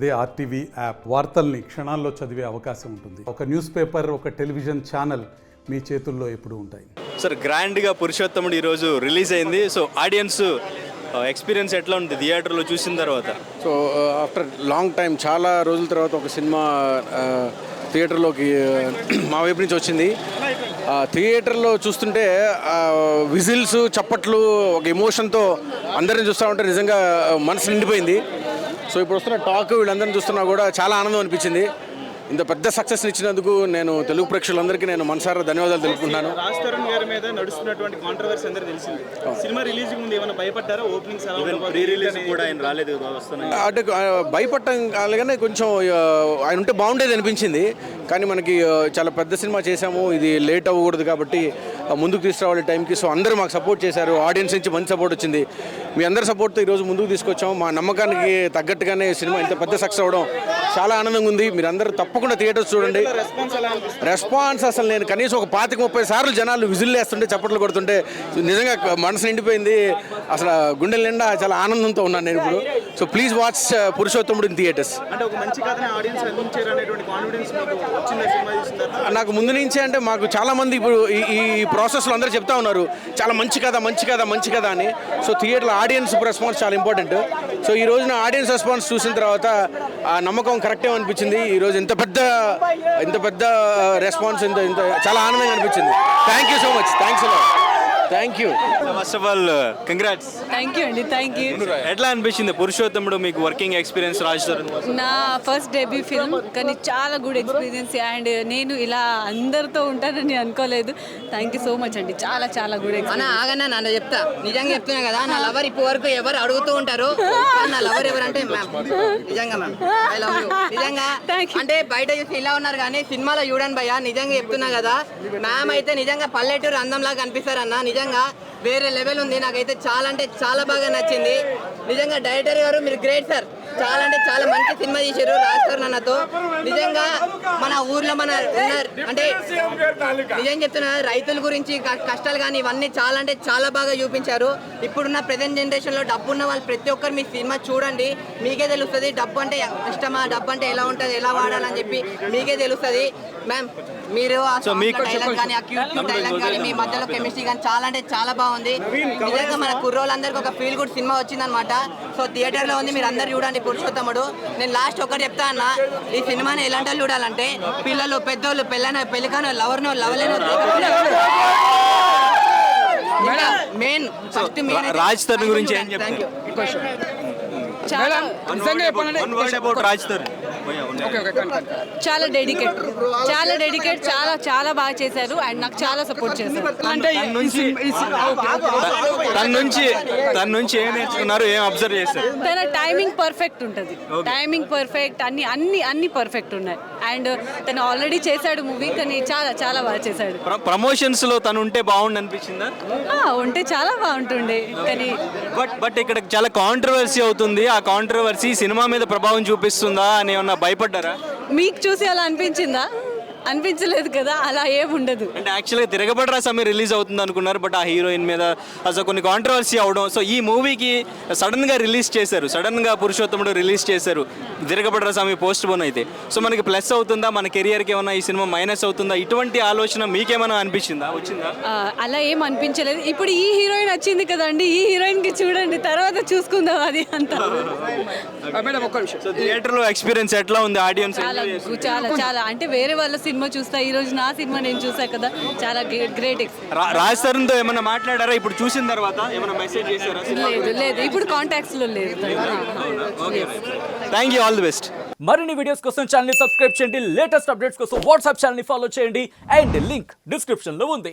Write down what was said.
అదే RTV app వార్తల్ని క్షణాల్లో చదివే అవకాశం ఉంటుంది. ఒక న్యూస్ పేపర్, ఒక టెలివిజన్ ఛానల్ మీ చేతుల్లో ఎప్పుడూ ఉంటాయి. సార్ గ్రాండ్గా పురుషోత్తముడు ఈరోజు రిలీజ్ అయింది. సో ఆడియన్స్ ఎక్స్పీరియన్స్ ఎట్లా ఉంది థియేటర్లో చూసిన తర్వాత? సో ఆఫ్టర్ లాంగ్ టైం, చాలా రోజుల తర్వాత ఒక సినిమా థియేటర్లోకి మా వైపు నుంచి వచ్చింది. థియేటర్లో చూస్తుంటే విజిల్స్, చప్పట్లు, ఒక ఎమోషన్తో అందరిని చూస్తూ ఉంటే నిజంగా మనసు నిండిపోయింది. సో ఇప్పుడు వస్తున్న టాక్ వీళ్ళందరినీ చూస్తున్నా కూడా చాలా ఆనందం అనిపించింది. ఇంత పెద్ద సక్సెస్ని ఇచ్చినందుకు నేను తెలుగు ప్రేక్షకులందరికీ నేను మనసారా ధన్యవాదాలు తెలుపుకుంటున్నాను. రాజ్ తరుణ్ గారి మీద నడుస్తున్నటువంటి కాంట్రవర్సీ అందరూ తెలిసింది. సినిమా రిలీజ్ ముందు ఏమైనా భయపడ్డారా? ఓపెనింగ్స్ ప్రీ రిలీజ్ కూడా ఆయన రాలేదు కదా, వస్తున్నాయి అంటే భయపడటం కాలేగానే కొంచెం ఆయన ఉంటే బాగుండేది అనిపించింది. కానీ మనకి చాలా పెద్ద సినిమా చేశాము, ఇది లేట్ అవ్వకూడదు కాబట్టి ముందుకు తీసుకురావాలి టైంకి. సో అందరూ మాకు సపోర్ట్ చేశారు, ఆడియన్స్ నుంచి మంచి సపోర్ట్ వచ్చింది. మీ అందరి సపోర్ట్తో ఈరోజు ముందుకు తీసుకొచ్చాము. మా నమ్మకానికి తగ్గట్టుగానే సినిమా ఇంత పెద్ద సక్సెస్ అవ్వడం చాలా ఆనందంగా ఉంది. మీరు అందరూ తప్పకుండా థియేటర్స్ చూడండి. రెస్పాన్స్ అసలు నేను కనీసం ఒక 25-30 సార్లు జనాలు విజిల్ వేస్తుంటే, చప్పట్లు కొడుతుంటే నిజంగా మనసు నిండిపోయింది. అసలు గుండెల నిండా చాలా ఆనందంతో ఉన్నాను నేను ఇప్పుడు. సో ప్లీజ్ వాచ్ పురుషోత్తముడు ఇన్ థియేటర్స్. అంటే ఒక మంచి కథని ఆడియన్స్ అందించారు అనేటువంటి కాన్ఫిడెన్స్ మీకు వచ్చిందా సినిమా చూసిన? నాకు ముందు నుంచే, అంటే మాకు చాలా మంది ఇప్పుడు ఈ ప్రాసెస్లో అందరూ చెప్తా ఉన్నారు చాలా మంచి కథ, మంచి కథ, మంచి కథ అని. సో థియేటర్లో ఆడియన్స్ రెస్పాన్స్ చాలా ఇంపార్టెంట్. సో ఈ రోజున ఆడియన్స్ రెస్పాన్స్ చూసిన తర్వాత ఆ నమ్మకం కరెక్టే అనిపించింది. ఈరోజు ఇంత పెద్ద రెస్పాన్స్, ఇంత చాలా ఆనందంగా అనిపించింది. Thank you so much. Thanks a lot. Thank you. First of all congrats. Thank you అండి. Thank you. ఎట్లా అనిపించింది పురుషోత్తముడు మీకు వర్కింగ్ ఎక్స్పీరియన్స్? రాజ్ తరుణ్ నా ఫస్ట్ డెబ్యూ ఫిల్మ్, కానీ చాలా గుడ్ ఎక్స్పీరియన్స్. అండ్ నేను ఇలా అందరితో ఉంటానని అనుకోలేదు. థ్యాంక్ యూ సో మచ్ అండి. చాలా చాలా గుడ్ ఎక్స్పీరియన్స్. ఆగన్నా, నన్ను చెప్తా, నిజంగా చెప్తున్నా కదా, నా లవర్ ఇప్పటి వరకు ఎవరు అడుగుతూ ఉంటారు, నా లవర్ ఎవరంటే మ్యామ్. నిజంగా మ్యామ్, ఐ లవ్ యూ. నిజంగా అంటే బయట చూసి ఇలా ఉన్నారు కానీ సినిమాలో చూడండి భయ్యా, నిజంగా చెప్తున్నా కదా, మ్యామ్ అయితే నిజంగా పల్లెటూరు అందంలాగా కనిపిస్తారన్న. నిజంగా వేరే లెవెల్ ఉంది. నాకైతే చాలా అంటే చాలా బాగా నచ్చింది. నిజంగా డైరెక్టర్ గారు మీరు గ్రేట్ సార్. చాలా అంటే చాలా మంచి సినిమా తీశారు రాజ్ తరుణ్ అన్నతో. నిజంగా మన ఊర్లో అంటే నిజం చెప్తున్నా, రైతుల గురించి కష్టాలు కానీ ఇవన్నీ చాలా అంటే చాలా బాగా చూపించారు. ఇప్పుడున్న ప్రెజెంట్ జనరేషన్లో డబ్బు ఉన్న వాళ్ళు ప్రతి ఒక్కరు మీ సినిమా చూడండి, మీకే తెలుస్తుంది డబ్బు అంటే ఇష్టమా, డబ్బు అంటే ఎలా ఉంటుంది, ఎలా వాడాలని చెప్పి మీకే తెలుస్తుంది. మ్యామ్ మీరు డైలాగ్ కానీ, ఆ క్యూట్ డైలాగ్ కానీ, మీ మధ్యలో కెమిస్ట్రీ కానీ చాలా అంటే చాలా బాగుంది. నిజంగా మన కుర్రోళ్ళందరికీ ఒక ఫీల్ గుడ్ సినిమా వచ్చిందనమాట. సో థియేటర్లో ఉంది, మీరు అందరు చూడండి పురుషోత్తముడు. నేను లాస్ట్ ఒకటి చెప్తా అన్న, ఈ సినిమాని ఎలాంటి వాళ్ళు చూడాలంటే పిల్లలు, పెద్దోళ్ళు, పెళ్ళికానో, లవర్నో, లవలేనో, మెయిన్ ఫస్ట్ రాజ్ తరుణ్ గురించి ఏం చెప్తారు? చాలా డెడికేట్, చాలా బాగా చేశారు. అండ్ నాకు చాలా సపోర్ట్ చేశారు. అంటే తన నుంచి ఏం నేర్చుకున్నారు, ఏం అబ్జర్వ్ చేశారు? తన టైమింగ్ పర్ఫెక్ట్ ఉంటుంది. టైమింగ్ పర్ఫెక్ట్, అన్ని పర్ఫెక్ట్ ఉన్నాయి. అండ్ తను ఆల్రెడీ చేశాడు మూవీ, కానీ చాలా బాగా చేశాడు. ప్రమోషన్స్ లో తను ఉంటే బాగుండు అనిపించిందా? ఉంటే చాలా బాగుంటుండే. కానీ బట్ ఇక్కడ చాలా కాంట్రవర్సీ అవుతుంది. ఆ కాంట్రవర్సీ సినిమా మీద ప్రభావం చూపిస్తుందా అని ఏమన్నా భయపడ్డారా? మీకు చూసి అలా అనిపించిందా? అనిపించలేదు కదా, అలా ఏముండదు. అంటే యాక్చువల్గా తిరగబడ్రా సమయం రిలీజ్ అవుతుంది అనుకున్నారు, బట్ ఆ హీరోయిన్ మీద అసలు కొన్ని కాంట్రవర్సీ అవడం. సో ఈ మూవీకి సడన్గా రిలీజ్ చేశారు, సడన్గా పురుషోత్తముడు రిలీజ్ చేశారు, తిరగబడ్రా సమయం పోస్ట్ పోన్ అయితే. సో మనకి ప్లస్ అవుతుందా, మన కెరియర్కి ఏమన్నా ఈ సినిమా మైనస్ అవుతుందా? ఇటువంటి ఆలోచన మీకేమైనా అనిపించిందా, వచ్చిందా? అలా ఏం అనిపించలేదు. ఇప్పుడు ఈ హీరోయిన్ వచ్చింది కదండి, ఈ హీరోయిన్కి చూడండి, తర్వాత చూసుకుందాం అది అంతా. సో థియేటర్లో ఎక్స్పీరియన్స్ ఎట్లా ఉంది? ఆడియన్స్ చాలా అంటే వేరే వాళ్ళ సినిమా చూస్తా, ఈ రోజు నా సినిమా నేను చూసా కదా, చాలా గ్రేట్ ఎక్స్పీరియన్స్. రాజ్ తరుణ్ తో ఏమైనా మాట్లాడారా ఇప్పుడు చూసిన తర్వాత? ఏమైనా మెసేజ్ చేశారా? లేదు, ఇప్పుడు కాంటాక్ట్స్ లో లేదు. Thank you, all the best. మరిన్ని వీడియోస్ కోసం ఛానల్ ని సబ్స్క్రైబ్ చేయండి, లేటెస్ట్ అప్డేట్స్ కోసం వాట్సాప్ ఛానల్ ని ఫాలో చేయండి, అండ్ లింక్ డిస్క్రిప్షన్ లో ఉంది.